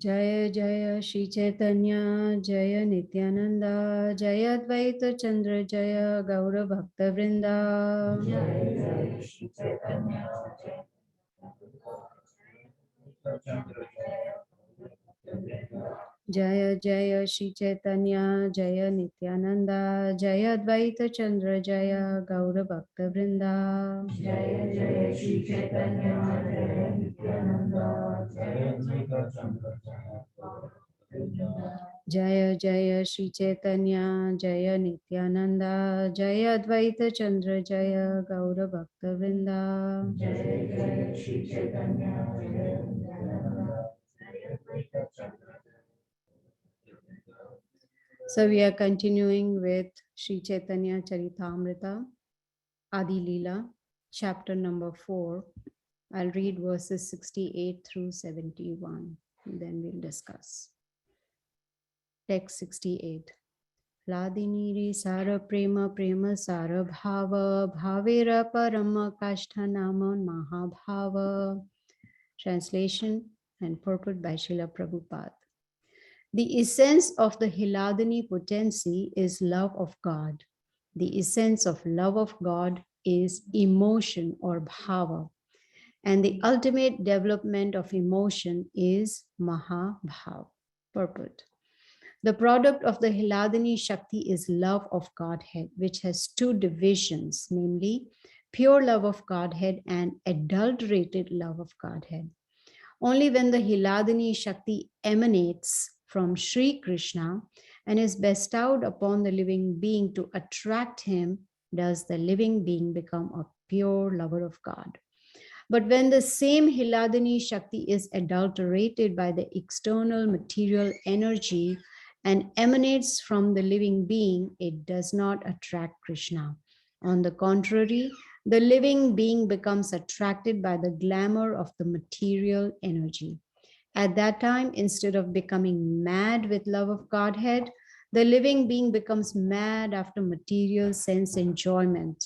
Jaya Jaya Shri Caitanya Jaya Nityananda Jaya Advaita Chandra Jaya Gaura Bhakta Vrinda. Jaya Jaya Shri Chaitanya Jaya Jaya Shri Caitanya Jaya Nityananda Jaya Advaita Chandra Jaya Gaura Bhakta Vrinda. Jaya Jaya Shri Chaitanya Jaya Nityananda Jaya Advaita Chandra Jaya Jaya Jaya Shri Caitanya Jaya Nityananda Jaya Advaita Chandra Jaya Gaura Bhakta Vrinda. Jaya Jaya Shri Chaitanya Jaya Nityananda Jaya Advaita Chandra. So we are continuing with Sri Caitanya Charitamrita, Adi Lila, chapter number 4. I'll read verses 68 through 71, and then we'll discuss. Text 68. Hladiniri Sara Prema Prema Sara Bhava Bhavera Parama Kashtha Nama Mahabhava. Translation and purport by Srila Prabhupada. The essence of the Hladini potency is love of God. The essence of love of God is emotion or bhava. And the ultimate development of emotion is Mahabhav. Purport. The product of the Hladini Shakti is love of Godhead, which has two divisions, namely pure love of Godhead and adulterated love of Godhead. Only when the Hladini Shakti emanates from Sri Krishna and is bestowed upon the living being to attract him does the living being become a pure lover of God. But when the same Hladini Shakti is adulterated by the external material energy and emanates from the living being, it does not attract Krishna. On the contrary, the living being becomes attracted by the glamour of the material energy. At that time, instead of becoming mad with love of Godhead, the living being becomes mad after material sense enjoyment.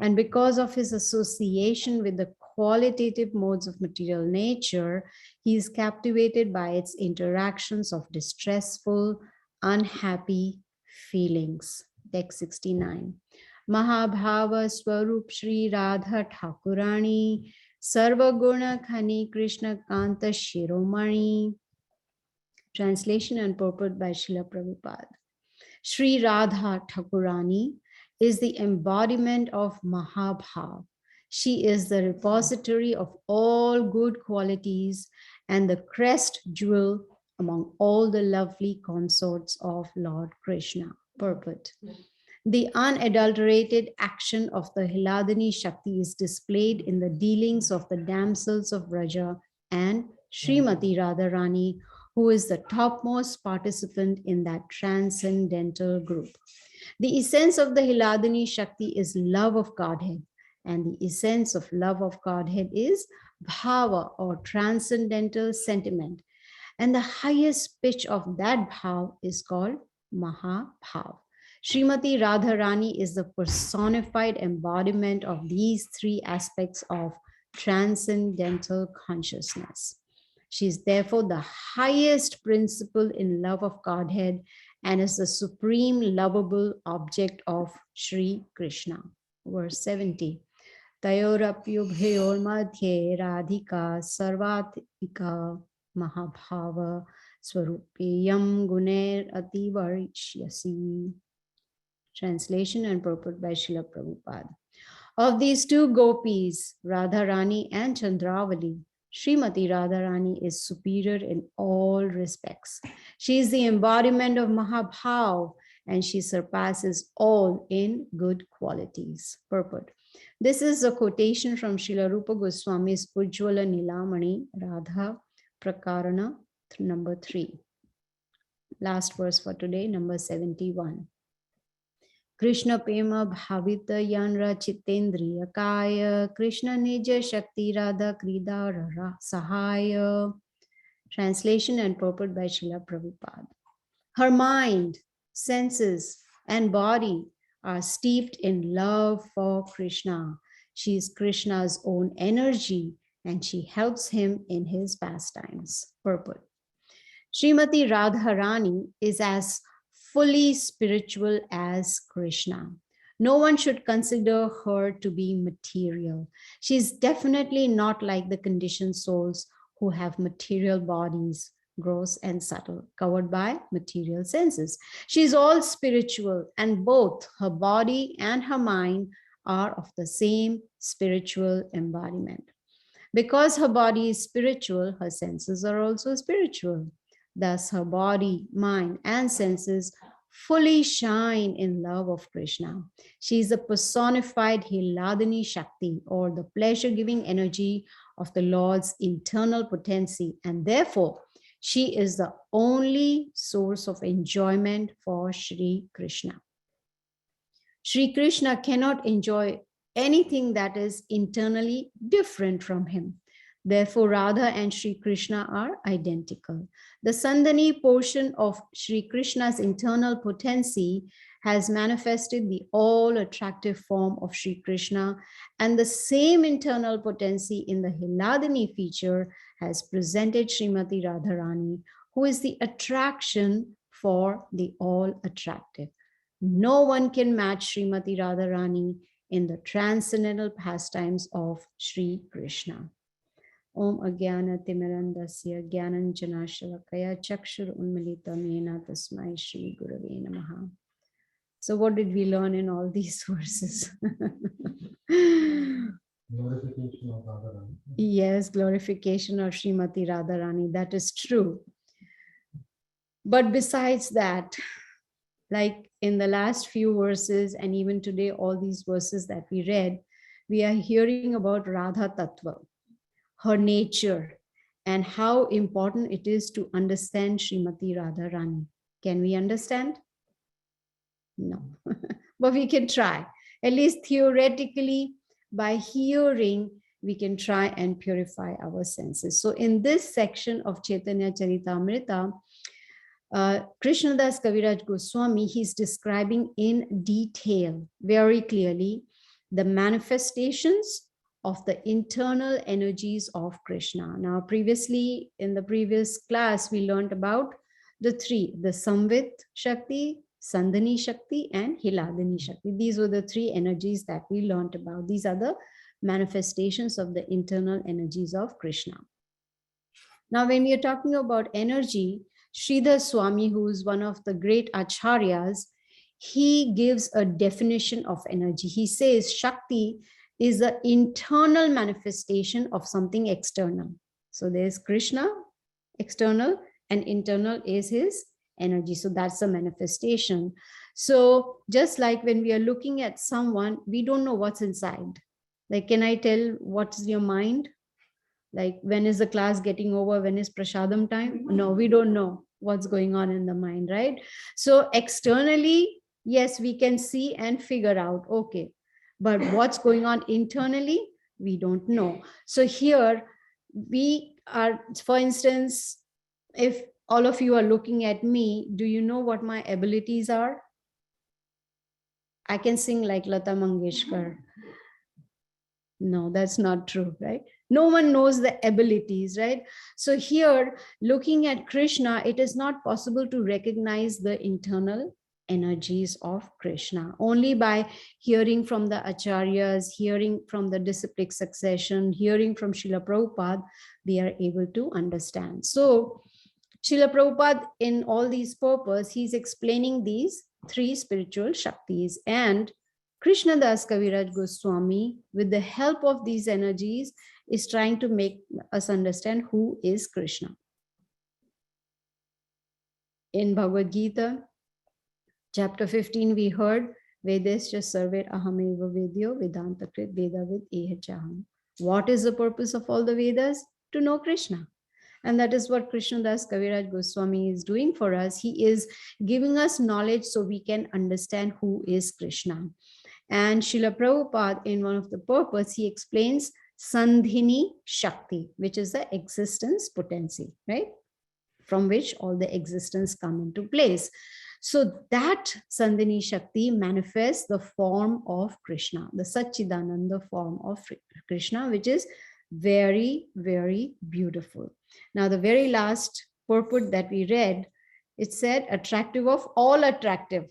And because of his association with the qualitative modes of material nature, he is captivated by its interactions of distressful, unhappy feelings. Text 69. Mahabhava Swarup Shri Radha Thakurani Sarvaguna Khani Krishna Kanta Shiromani. Translation and purport by Srila Prabhupada. Sri Radha Thakurani is the embodiment of Mahabhav. She is the repository of all good qualities and the crest jewel among all the lovely consorts of Lord Krishna. Purport. The unadulterated action of the Hladini Shakti is displayed in the dealings of the damsels of Vraja and Srimati Radharani, who is the topmost participant in that transcendental group. The essence of the Hladini Shakti is love of Godhead, and the essence of love of Godhead is bhava or transcendental sentiment. And the highest pitch of that bhav is called Mahabhav. Srimati Radharani is the personified embodiment of these three aspects of transcendental consciousness. She is therefore the highest principle in love of Godhead and is the supreme lovable object of Sri Krishna. Verse 70. Tayorapyubhayor madhye radhika sarvatika mahabhava swarupiyam guner ativarishyasi. Translation and purport by Srila Prabhupada. Of these two gopis, Radharani and Chandravali, Srimati Radharani is superior in all respects. She is the embodiment of Mahabhav and she surpasses all in good qualities. Purport. This is a quotation from Srila Rupa Goswami's Ujjvala Nilamani, Radha Prakarana, number 3. Last verse for today, number 71. Krishna Pema Bhavita Yanra Chitendriya Kaya Krishna Nija Shakti Radha Krida Rara Sahaya. Translation and purport by Srila Prabhupada. Her mind, senses, and body are steeped in love for Krishna. She is Krishna's own energy and she helps him in his pastimes. Purport. Srimati Radharani is as fully spiritual as Krishna. No one should consider her to be material. She's definitely not like the conditioned souls who have material bodies, gross and subtle, covered by material senses. She's all spiritual, and both her body and her mind are of the same spiritual embodiment. Because her body is spiritual, her senses are also spiritual. Thus, her body, mind, and senses fully shine in love of Krishna. She is a personified Hiladini Shakti, or the pleasure giving energy of the Lord's internal potency, and therefore, she is the only source of enjoyment for Sri Krishna. Sri Krishna cannot enjoy anything that is internally different from him. Therefore, Radha and Sri Krishna are identical. The Sandhani portion of Sri Krishna's internal potency has manifested the all-attractive form of Sri Krishna, and the same internal potency in the Hiladini feature has presented Srimati Radharani, who is the attraction for the all-attractive. No one can match Srimati Radharani in the transcendental pastimes of Sri Krishna. Om Agyana Timirandasya Gyananjana Shalakaya Chakshur Unmilita Mena Tasmai Shri Gurave Namaha. So what did we learn in all these verses? Glorification of Radharani. Yes, glorification of Srimati Radharani. That is true. But besides that, like in the last few verses, and even today, all these verses that we read, we are hearing about Radha Tattva, her nature, and how important it is to understand Srimati Radharani. Can we understand? No, but we can try. At least theoretically, by hearing, we can try and purify our senses. So in this section of Caitanya Charitamrta, Krishnadas Kaviraj Goswami, he's describing in detail, very clearly, the manifestations of the internal energies of Krishna. Now, previously, in the previous class, we learned about the three, the Samvit Shakti, Sandhani Shakti, and Hiladini Shakti. These were the three energies that we learned about. These are the manifestations of the internal energies of Krishna. Now, when we are talking about energy, Sridhar Swami, who is one of the great acharyas, he gives a definition of energy. He says Shakti is the internal manifestation of something external. So there's Krishna, external, and internal is his energy. So that's a manifestation. So just like when we are looking at someone, we don't know what's inside. Like, can I tell what's your mind? Like, when is the class getting over? When is prasadam time? No, we don't know what's going on in the mind, right? So externally, yes, we can see and figure out, okay, but what's going on internally, we don't know. So here we are, for instance, if all of you are looking at me, do you know what my abilities are? I can sing like Lata Mangeshkar. No, that's not true, right? No one knows the abilities, right? So here, looking at Krishna, it is not possible to recognize the internal energies of Krishna. Only by hearing from the acharyas, hearing from the disciplic succession, hearing from Srila Prabhupada, we are able to understand. So Srila Prabhupada, in all these purpose, he's explaining these three spiritual Shaktis, and Krishnadas Kaviraj Goswami, with the help of these energies, is trying to make us understand who is Krishna. In Bhagavad Gita, chapter 15, we heard, Vedesya Sarver Ahameva Vedyo Vedanta Krit Vedavid Ehachaham. What is the purpose of all the Vedas? To know Krishna. And that is what Krishnadas Kaviraj Goswami is doing for us. He is giving us knowledge so we can understand who is Krishna. And Srila Prabhupada, in one of the purpose, he explains Sandhini Shakti, which is the existence potency, right? From which all the existence come into place. So that Sandhini Shakti manifests the form of Krishna, the Satchidananda form of Krishna, which is very, very beautiful. Now, the very last purport that we read, it said attractive of all attractive.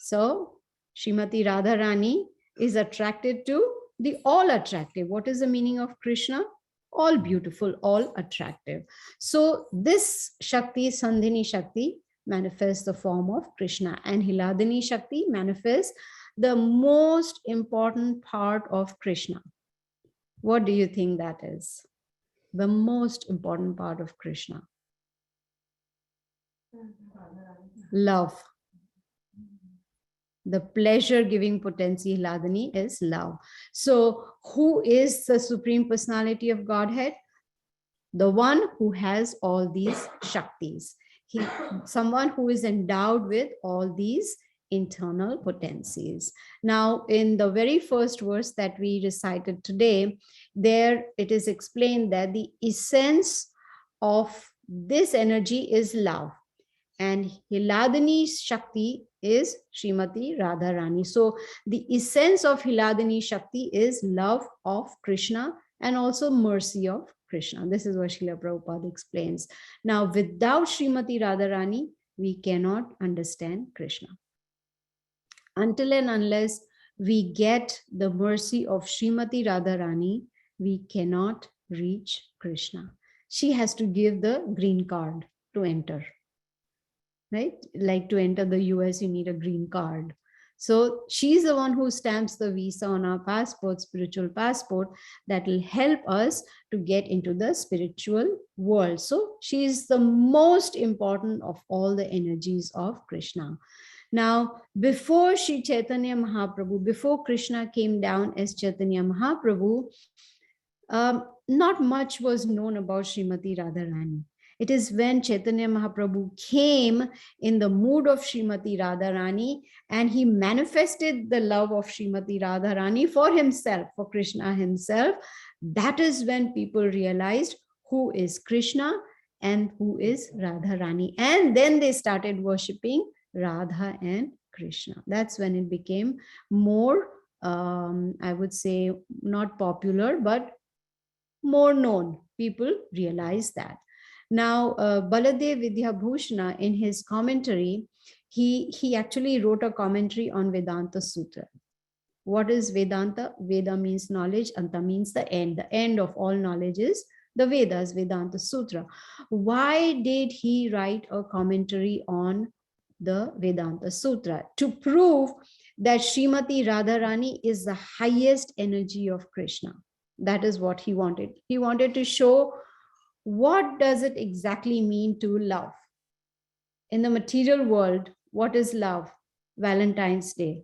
So Srimati Radharani is attracted to the all attractive. What is the meaning of Krishna? All beautiful, all attractive. So this Shakti, Sandhini Shakti, manifests the form of Krishna, and Hiladini Shakti manifests the most important part of Krishna. What do you think that is? The most important part of Krishna? Love. The pleasure giving potency, Hiladini, is love. So who is the Supreme Personality of Godhead? The one who has all these Shaktis. Someone who is endowed with all these internal potencies. Now, in the very first verse that we recited today, there it is explained that the essence of this energy is love. And Hiladini Shakti is Srimati Radharani. So the essence of Hiladini Shakti is love of Krishna and also mercy of Krishna. This is what Srila Prabhupada explains. Now, without Srimati Radharani, we cannot understand Krishna. Until and unless we get the mercy of Srimati Radharani, we cannot reach Krishna. She has to give the green card to enter. Right? Like to enter the US, you need a green card. So she's the one who stamps the visa on our passport, spiritual passport, that will help us to get into the spiritual world. So she is the most important of all the energies of Krishna. Now, before Sri Chaitanya Mahaprabhu, before Krishna came down as Chaitanya Mahaprabhu, not much was known about Srimati Radharani. It is when Chaitanya Mahaprabhu came in the mood of Srimati Radharani and he manifested the love of Srimati Radharani for himself, for Krishna himself. That is when people realized who is Krishna and who is Radharani. And then they started worshipping Radha and Krishna. That's when it became more, I would say, not popular, but more known. People realized that. Now, Baladev Vidyabhushana, in his commentary, he actually wrote a commentary on Vedanta Sutra. What is Vedanta? Veda means knowledge, Anta means the end. The end of all knowledge is the Vedas, Vedanta Sutra. Why did he write a commentary on the Vedanta Sutra? To prove that Srimati Radharani is the highest energy of Krishna. That is what he wanted. He wanted to show what does it exactly mean to love. In the material world, what is love? Valentine's Day.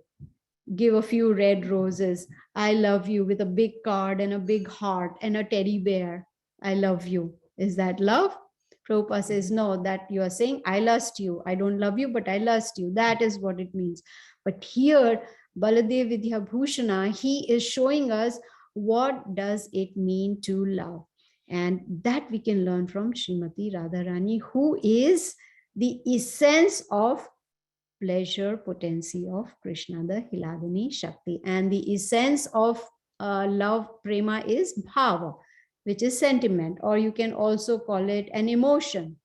Give a few red roses. I love you, with a big card and a big heart and a teddy bear. I love you. Is that love? Prabhupada says, no, that you are saying, I lust you. I don't love you, but I lust you. That is what it means. But here, Baladev Vidyabhushana, he is showing us what does it mean to love. And that we can learn from Srimati Radharani, who is the essence of pleasure potency of Krishna, the Hiladini Shakti. And the essence of love, prema, is bhava, which is sentiment, or you can also call it an emotion.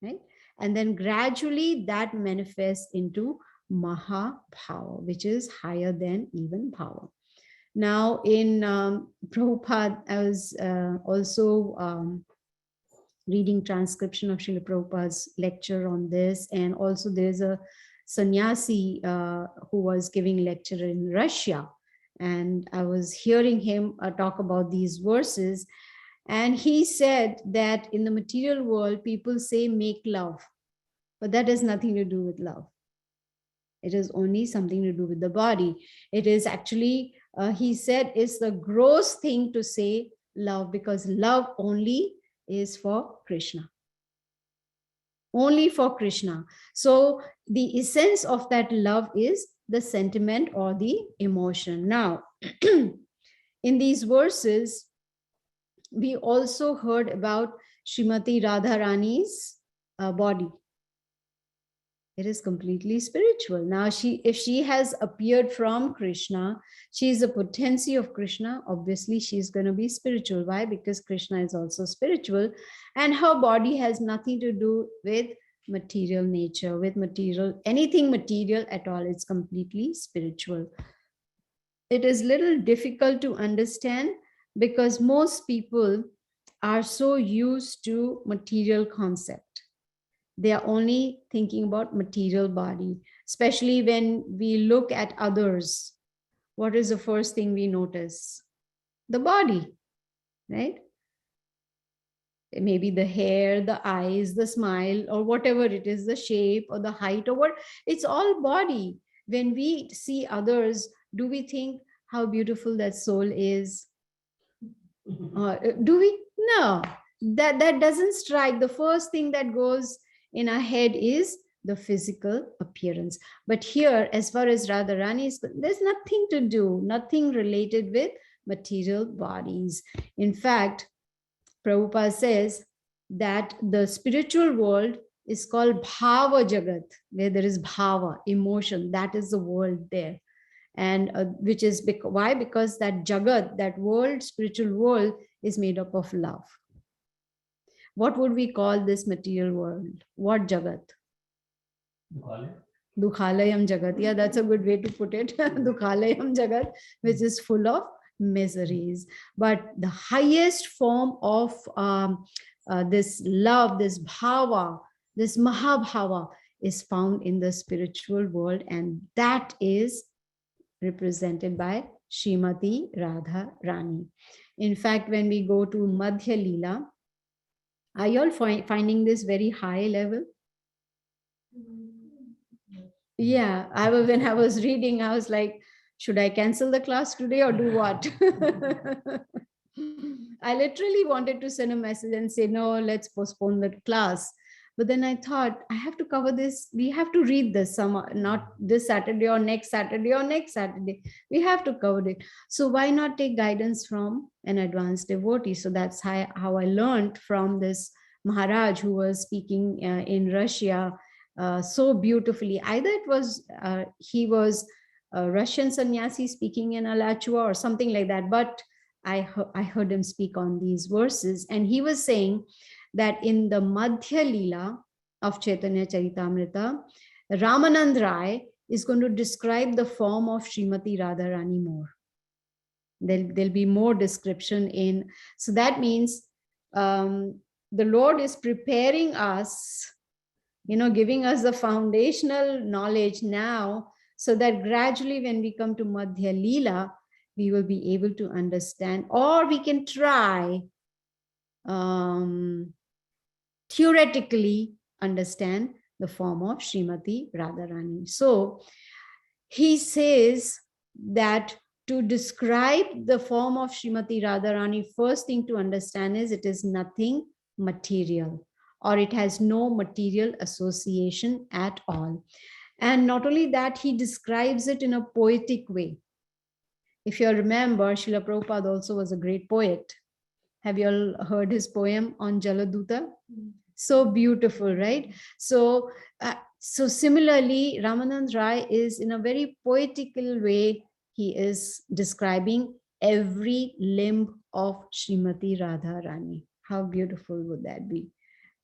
Right? And then gradually that manifests into Mahabhava, which is higher than even bhava. Now, in Prabhupada, I was also reading transcription of Srila Prabhupada's lecture on this. And also there's a sannyasi who was giving lecture in Russia. And I was hearing him talk about these verses. And he said that in the material world, people say make love, but that has nothing to do with love. It is only something to do with the body. It is actually, he said, it's the gross thing to say love, because love only is for Krishna. Only for Krishna. So the essence of that love is the sentiment or the emotion. Now, in these verses, we also heard about Srimati Radharani's body. It is completely spiritual. Now, if she has appeared from Krishna, she is a potency of Krishna. Obviously, she's going to be spiritual. Why? Because Krishna is also spiritual, and her body has nothing to do with material nature, with material, anything material at all. It's completely spiritual. It is little difficult to understand because most people are so used to material concept. They are only thinking about material body, especially when we look at others. What is the first thing we notice? The body, right? Maybe the hair, the eyes, the smile, or whatever it is, the shape or the height or what, it's all body. When we see others, do we think how beautiful that soul is? Do we? No, that doesn't strike. The first thing that goes in our head is the physical appearance. But here, as far as Radharani is, there's nothing to do, nothing related with material bodies. In fact, Prabhupada says that the spiritual world is called Bhava Jagat, where there is Bhava, emotion. That is the world there. And which is why? Because that Jagat, that world, spiritual world, is made up of love. What would we call this material world? What Jagat? Dukhalayam Jagat. Yeah, that's a good way to put it. Dukhalayam Jagat, which is full of miseries. But the highest form of this love, this bhava, this mahabhava is found in the spiritual world, and that is represented by Srimati Radha Rani. In fact, when we go to Madhya Lila, are you all finding this very high level? Yeah, when I was reading, I was like, should I cancel the class today or do what? I literally wanted to send a message and say, no, let's postpone the class. But then I thought, I have to cover this. We have to read this, not this Saturday or next Saturday or next Saturday. We have to cover it. So why not take guidance from an advanced devotee? So that's how I learned from this Maharaj who was speaking in Russia so beautifully. Either it was, he was a Russian sannyasi speaking in Alachua or something like that. But I heard him speak on these verses, and he was saying that in the Madhya Lila of Caitanya Charitamrta, Ramanand Rai is going to describe the form of Srimati Radharani more. There'll be more description in. So that means the Lord is preparing us, giving us the foundational knowledge now, so that gradually when we come to Madhya Lila, we will be able to understand, or we can try theoretically understand the form of Srimati Radharani. So he says that to describe the form of Srimati Radharani, first thing to understand is it is nothing material, or it has no material association at all. And not only that, he describes it in a poetic way. If you remember, Srila Prabhupada also was a great poet. Have you all heard his poem on Jaladuta? So beautiful, right? So similarly, Ramanand Rai is, in a very poetical way, he is describing every limb of Srimati Radharani. How beautiful would that be?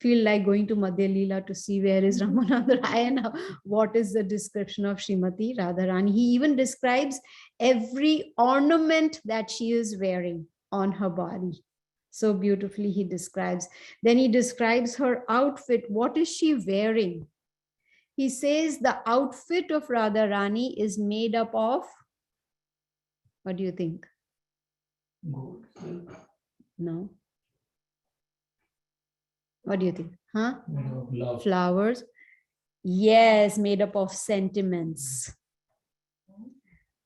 Feel like going to Madhya Lila to see where is Ramanand Rai and what is the description of Srimati Radharani. He even describes every ornament that she is wearing on her body. So beautifully he describes. Then he describes her outfit. What is she wearing? He says the outfit of Radharani is made up of, what do you think? Gold. No. What do you think? Huh? Love. Flowers. Yes, made up of sentiments.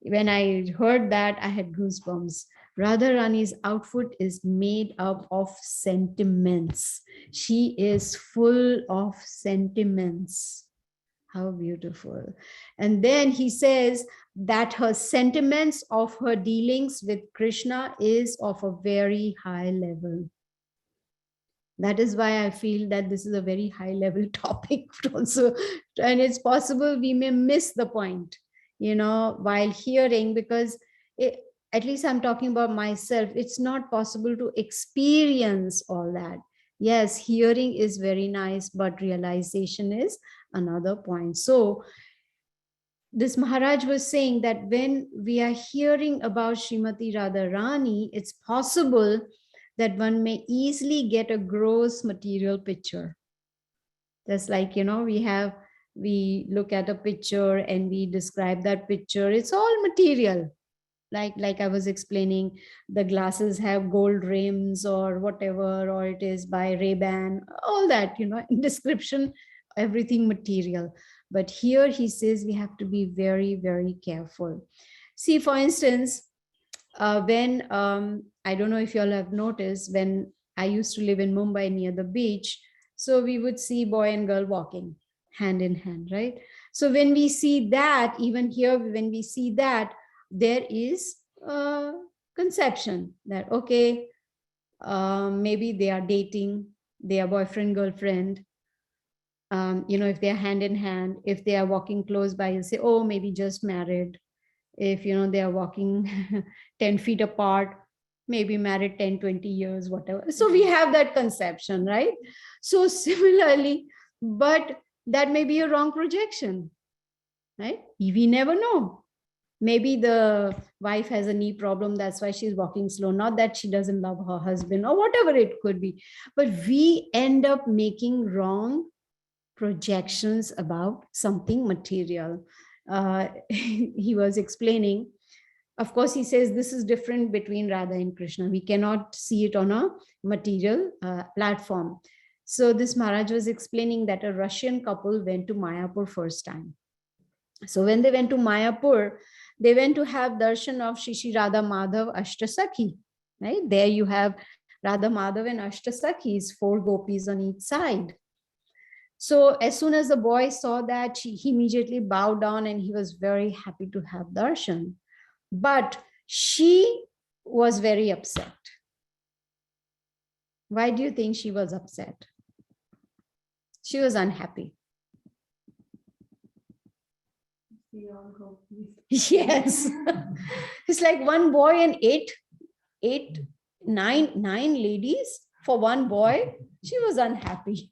When I heard that, I had goosebumps. Radharani's outfit is made up of sentiments. She is full of sentiments. How beautiful. And then he says that her sentiments of her dealings with Krishna is of a very high level. That is why I feel that this is a very high level topic also. And it's possible we may miss the point, while hearing, because it, at least I'm talking about myself, it's not possible to experience all that. Yes, hearing is very nice, but realization is another point. So this Maharaj was saying that when we are hearing about Srimati Radharani, it's possible that one may easily get a gross material picture. Just like, we look at a picture and we describe that picture. It's all material. Like I was explaining, the glasses have gold rims or whatever, or it is by Ray-Ban, all that, in description, everything material. But here he says we have to be very, very careful. See, for instance, when I don't know if you all have noticed, when I used to live in Mumbai near the beach, so we would see boy and girl walking hand in hand, right? So when we see that, even here, when we see that, there is a conception that, okay, maybe they are dating, they are boyfriend, girlfriend. If they are hand in hand, if they are walking close by, you say, oh, maybe just married. If they are walking 10 feet apart, maybe married 10-20 years, whatever. So we have that conception, right? So similarly, but that may be a wrong projection, right? We never know. Maybe the wife has a knee problem, that's why she's walking slow, not that she doesn't love her husband or whatever it could be. But we end up making wrong projections about something material. He was explaining, of course, he says this is different between Radha and Krishna. We cannot see it on a material platform. So this Maharaj was explaining that a Russian couple went to Mayapur first time. So when they went to Mayapur, they went to have darshan of Shri Radha Madhav Ashtasakhi. Right? There you have Radha Madhav and Ashtasakhis, 4 gopis on each side. So as soon as the boy saw that, he immediately bowed down and he was very happy to have darshan. But she was very upset. Why do you think she was upset? She was unhappy. Yes. It's like one boy and nine ladies for one boy. She was unhappy.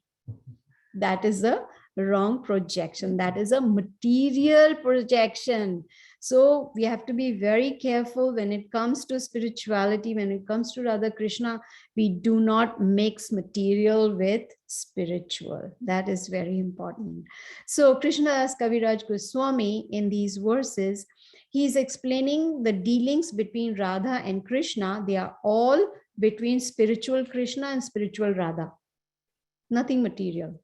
That is a wrong projection. That is a material projection. So we have to be very careful when it comes to spirituality, when it comes to Radha Krishna, we do not mix material with spiritual. That is very important. So Krishnadas Kaviraj Goswami, in these verses, he is explaining the dealings between Radha and Krishna. They are all between spiritual Krishna and spiritual Radha. Nothing material.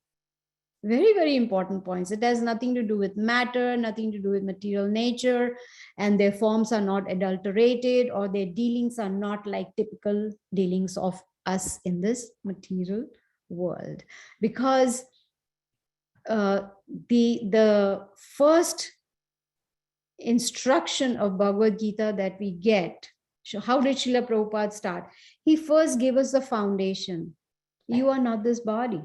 Very, very important points. It has nothing to do with matter, nothing to do with material nature, and their forms are not adulterated, or their dealings are not like typical dealings of us in this material world. Because the first instruction of Bhagavad Gita that we get, so how did Srila Prabhupada start? He first gave us the foundation. You are not this body.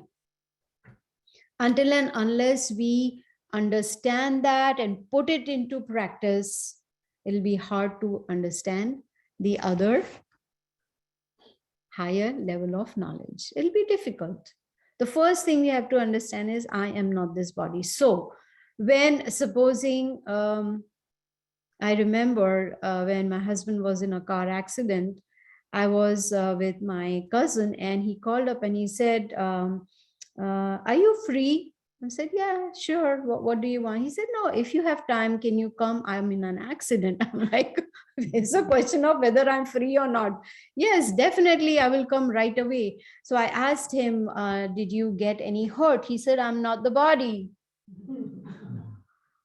Until and unless we understand that and put it into practice, it'll be hard to understand the other higher level of knowledge. It'll be difficult. The first thing we have to understand is I am not this body. So when supposing, I remember when my husband was in a car accident, I was with my cousin and he called up and he said, are you free? I said, yeah, sure. What do you want? He said, no, if you have time, can you come? I'm in an accident. I'm like, it's a question of whether I'm free or not. Yes, definitely, I will come right away. So I asked him, did you get any hurt? He said, I'm not the body.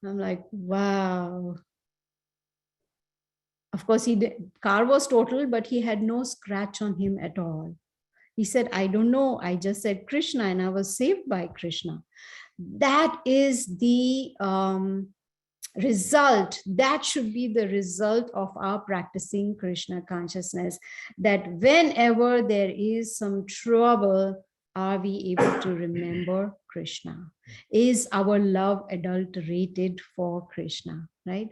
I'm like, wow. Of course, car was total, but he had no scratch on him at all. He said, I don't know. I just said Krishna and I was saved by Krishna. That is the result. That should be the result of our practicing Krishna consciousness. That whenever there is some trouble, are we able to remember Krishna? Is our love adulterated for Krishna, right?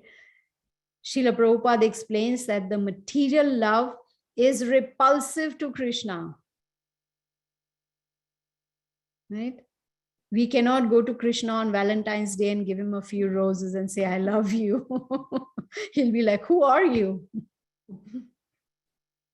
Srila Prabhupada explains that the material love is repulsive to Krishna, right? We cannot go to Krishna on Valentine's Day and give him a few roses and say, I love you. He'll be like, who are you?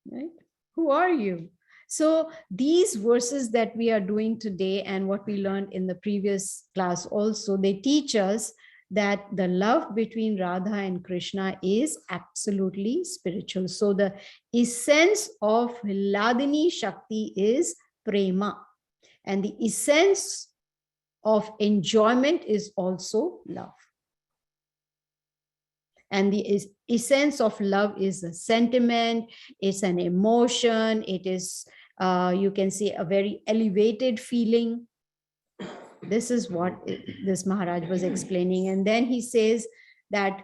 Right? Who are you? So these verses that we are doing today and what we learned in the previous class also, they teach us that the love between Radha and Krishna is absolutely spiritual. So the essence of Hladini Shakti is prema. And the essence of enjoyment is also love. And the essence of love is a sentiment, it's an emotion, it is, you can say, a very elevated feeling. This is what this Maharaj was explaining. And then he says that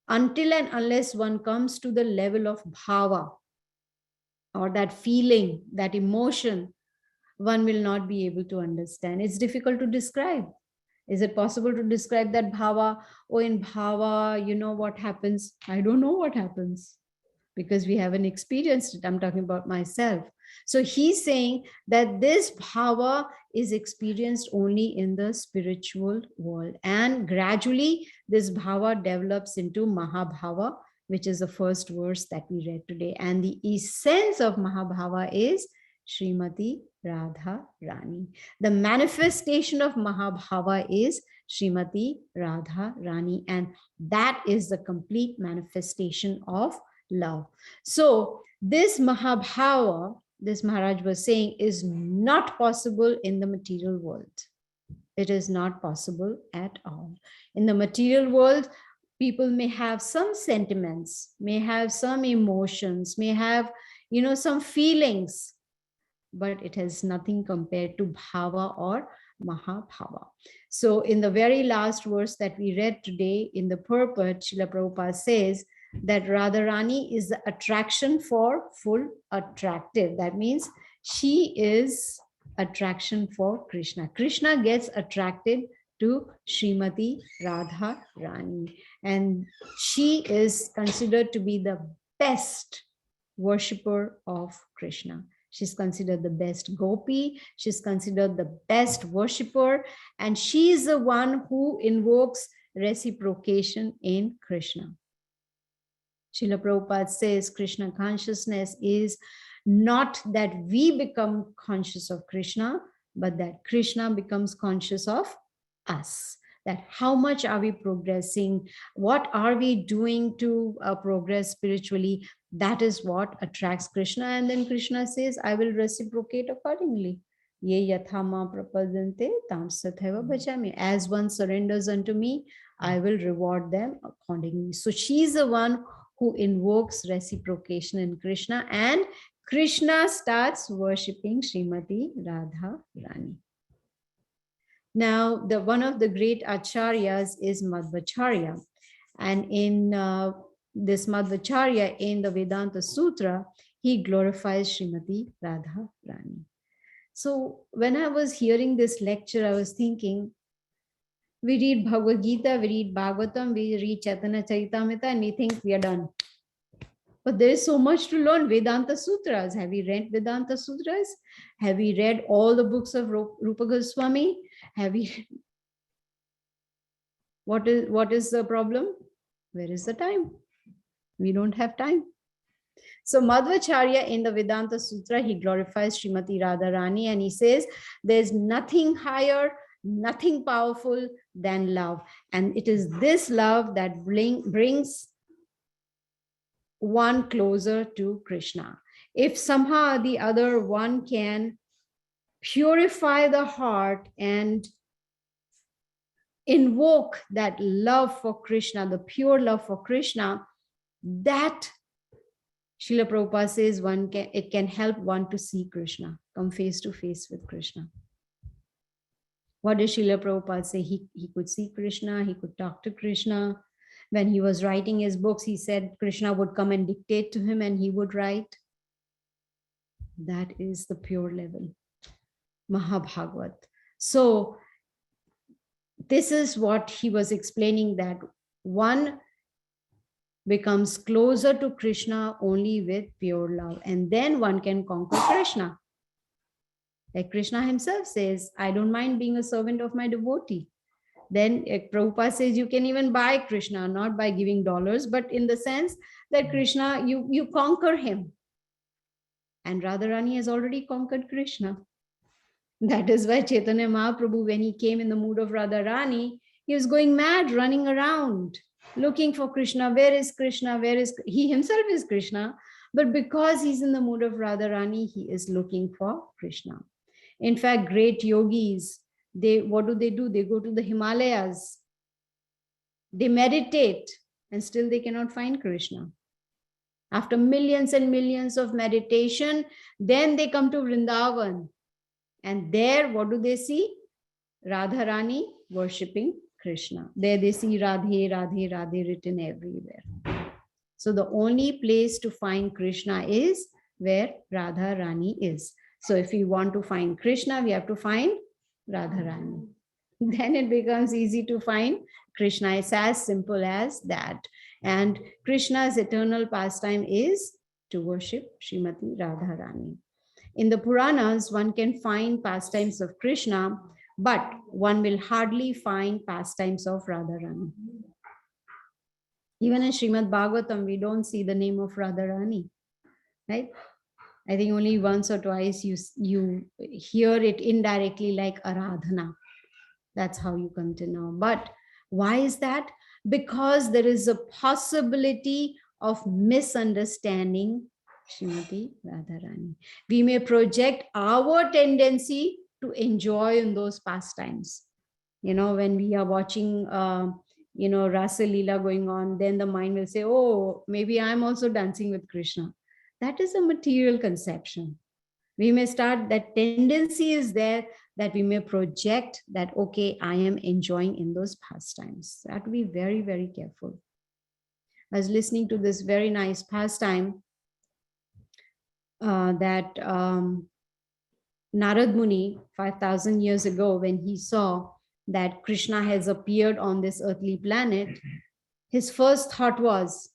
until and unless one comes to the level of bhava, or that feeling, that emotion, one will not be able to understand. It's difficult to describe. Is it possible to describe that bhava? Oh, in bhava, you know what happens? I don't know what happens because we haven't experienced it. I'm talking about myself. So he's saying that this bhava is experienced only in the spiritual world. And gradually, this bhava develops into Mahabhava, which is the first verse that we read today. And the essence of Mahabhava is Srimati Radha Rani. The manifestation of Mahabhava is Srimati Radha Rani. And that is the complete manifestation of love. So this Mahabhava, this Maharaj was saying, is not possible in the material world. It is not possible at all. In the material world, people may have some sentiments, may have some emotions, may have, some feelings, but it has nothing compared to bhava or Mahabhava. So in the very last verse that we read today in the purport, Srila Prabhupada says that Radharani is the attraction for full attractive. That means she is attraction for Krishna. Krishna gets attracted to Srimati Radha Rani, and she is considered to be the best worshipper of Krishna. She's considered the best gopi. She's considered the best worshipper. And she is the one who invokes reciprocation in Krishna. Srila Prabhupada says Krishna consciousness is not that we become conscious of Krishna, but that Krishna becomes conscious of us. That how much are we progressing? What are we doing to progress spiritually? That is what attracts Krishna. And then Krishna says, I will reciprocate accordingly. Ye yathama prapadante tam sathaiva bhajami. As one surrenders unto me, I will reward them accordingly. So she's the one who invokes reciprocation in Krishna, and Krishna starts worshipping Srimati Radha Rani. Now, one of the great acharyas is Madhvacharya. And in this Madhvacharya, in the Vedanta Sutra, he glorifies Srimati Radha Rani. So when I was hearing this lecture, I was thinking, we read Bhagavad Gita, we read Bhagavatam, we read Chaitanya Charitamrta, and we think we are done. But there is so much to learn. Vedanta Sutras. Have we read Vedanta Sutras? Have we read all the books of Rupa Goswami? Have we? What is the problem? Where is the time? We don't have time. So Madhvacharya in the Vedanta Sutra, he glorifies Srimati Radharani, and he says there's nothing higher, nothing powerful than love. And it is this love that brings one closer to Krishna. If somehow or the other one can purify the heart and invoke that love for Krishna, the pure love for Krishna, that Srila Prabhupada says it can help one to see Krishna, come face to face with Krishna. What did Srila Prabhupada say? He could see Krishna, he could talk to Krishna. When he was writing his books, he said Krishna would come and dictate to him and he would write. That is the pure level. Mahabhagavat. So this is what he was explaining, that one becomes closer to Krishna only with pure love, and then one can conquer Krishna. Like Krishna himself says, I don't mind being a servant of my devotee. Then Prabhupada says you can even buy Krishna, not by giving dollars, but in the sense that Krishna, you conquer him. And Radharani has already conquered Krishna. That is why Chaitanya Mahaprabhu, when he came in the mood of Radharani, he was going mad, running around, looking for Krishna. Where is Krishna? Where is he himself is Krishna, but because he's in the mood of Radharani, he is looking for Krishna. In fact, great yogis, what do? They go to the Himalayas, they meditate, and still they cannot find Krishna. After millions and millions of meditation, then they come to Vrindavan. And there, what do they see? Radharani worshipping Krishna. There they see Radhe, Radhe, Radhe written everywhere. So the only place to find Krishna is where Radharani is. So if we want to find Krishna, we have to find Radharani. Then it becomes easy to find Krishna. It's as simple as that. And Krishna's eternal pastime is to worship Srimati Radharani. In the Puranas, one can find pastimes of Krishna, but one will hardly find pastimes of Radharani. Even in Srimad Bhagavatam, we don't see the name of Radharani, right? I think only once or twice you hear it indirectly, like Aradhana. That's how you come to know. But why is that? Because there is a possibility of misunderstanding Srimati Radharani. We may project our tendency to enjoy in those pastimes. When we are watching, Rasa Lila going on, then the mind will say, oh, maybe I'm also dancing with Krishna. That is a material conception. We may start, that tendency is there, that we may project that, okay, I am enjoying in those pastimes. So I have to be very, very careful. I was listening to this very nice pastime that Narad Muni, 5,000 years ago, when he saw that Krishna has appeared on this earthly planet, his first thought was,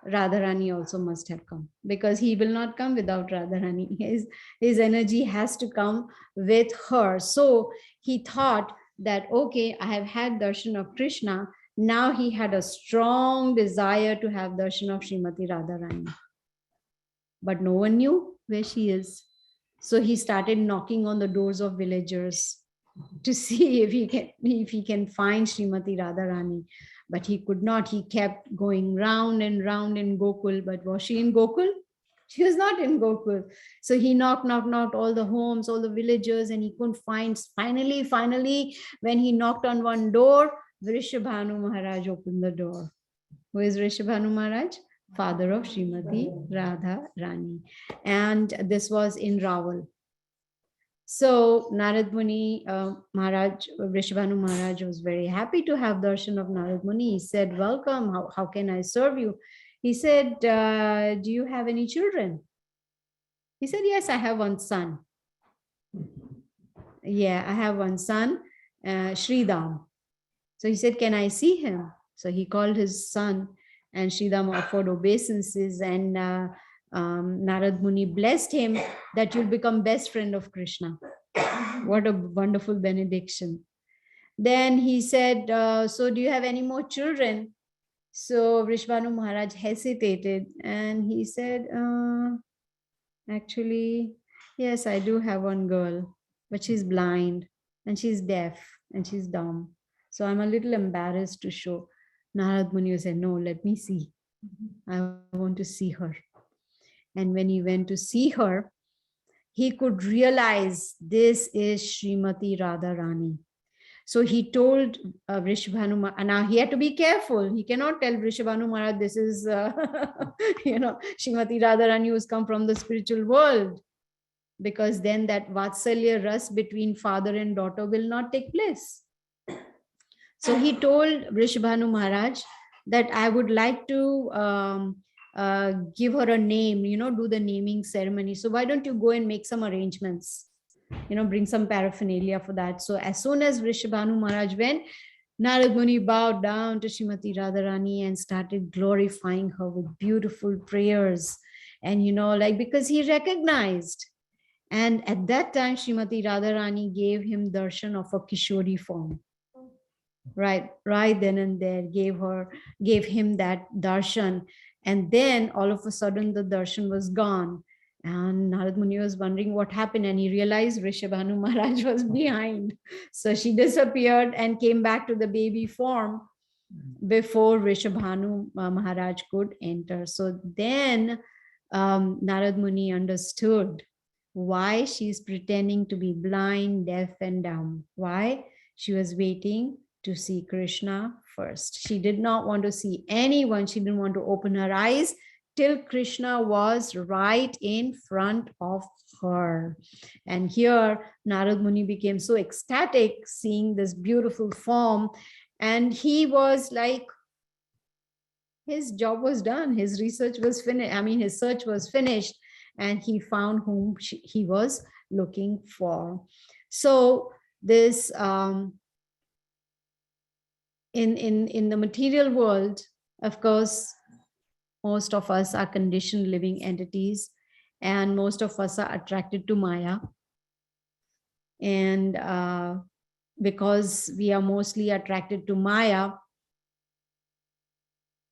Radharani also must have come, because he will not come without Radharani. His energy has to come with her. So he thought that, okay, I have had darshan of Krishna. Now he had a strong desire to have darshan of Srimati Radharani. But no one knew where she is. So he started knocking on the doors of villagers to see if he can find Srimati Radharani. But he could not. He kept going round and round in Gokul. But was she in Gokul? She was not in Gokul. So he knocked all the homes, all the villagers, and he couldn't find. Finally, when he knocked on one door, Vrishabhanu Maharaj opened the door. Who is Vrishabhanu Maharaj? Father of Srimati Radha Rani. And this was in Rawal. So Narad Muni Maharaj, Vrishabhanu Maharaj was very happy to have darshan of Narad Muni. He said, welcome, how can I serve you? He said, do you have any children? He said, yes, I have one son. Yeah, I have one son, Sridham. So he said, can I see him? So he called his son, and Sridham offered obeisances, and Narad Muni blessed him that you'll become best friend of Krishna. What a wonderful benediction. Then he said, so do you have any more children? So Vrishabhanu Maharaj hesitated, and he said, actually, yes, I do have one girl, but she's blind, and she's deaf, and she's dumb. So I'm a little embarrassed to show. Narad Muni said, no, let me see. I want to see her. And when he went to see her, he could realize this is Srimati Radharani. So he told Vrishabhanu Maharaj, now he had to be careful. He cannot tell Vrishabhanu Maharaj, this is, Srimati Radharani who's come from the spiritual world. Because then that Vatsalya Ras between father and daughter will not take place. So he told Vrishabhanu Maharaj that I would like to give her a name, do the naming ceremony. So why don't you go and make some arrangements? bring some paraphernalia for that. So as soon as Vrishabhanu Maharaj went, Narad Muni bowed down to Srimati Radharani and started glorifying her with beautiful prayers. And, because he recognized. And at that time, Srimati Radharani gave him darshan of a Kishori form. Right then and there, gave him that darshan. And then all of a sudden the darshan was gone. And Narad Muni was wondering what happened, and he realized Rishabhanu Maharaj was behind. So she disappeared and came back to the baby form before Rishabhanu Maharaj could enter. So then Narad Muni understood why she's pretending to be blind, deaf, and dumb. Why? She was waiting to see Krishna first. She did not want to see anyone. She didn't want to open her eyes till Krishna was right in front of her. And here Narad Muni became so ecstatic seeing this beautiful form. And he was like, his job was done. His research was finished. His search was finished, and he found whom he was looking for. So this, in the material world, of course, most of us are conditioned living entities, and most of us are attracted to Maya. And because we are mostly attracted to Maya,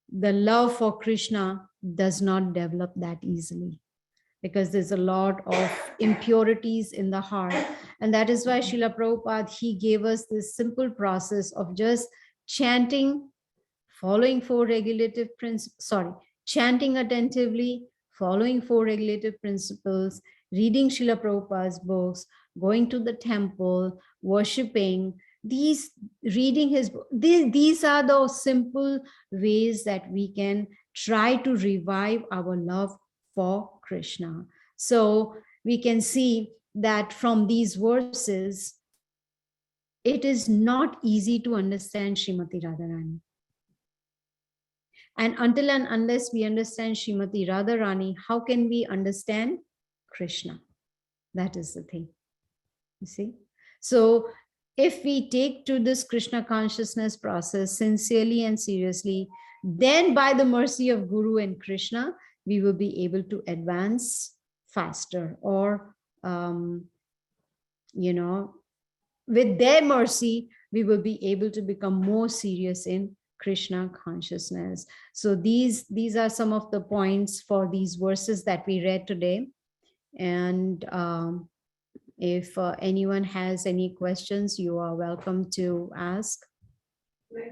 the love for Krishna does not develop that easily, because there's a lot of impurities in the heart. And that is why Srila Prabhupada, he gave us this simple process of just chanting, following four regulative principles, chanting attentively, following four regulative principles, reading Srila Prabhupada's books, going to the temple, worshipping, reading his book. These are those simple ways that we can try to revive our love for Krishna. So we can see that from these verses, it is not easy to understand Srimati Radharani. And until and unless we understand Srimati Radharani, how can we understand Krishna? That is the thing, you see. So if we take to this Krishna consciousness process sincerely and seriously, then by the mercy of Guru and Krishna, we will be able to advance faster, or, with their mercy, we will be able to become more serious in Krishna consciousness. So these are some of the points for these verses that we read today. And if anyone has any questions, you are welcome to ask.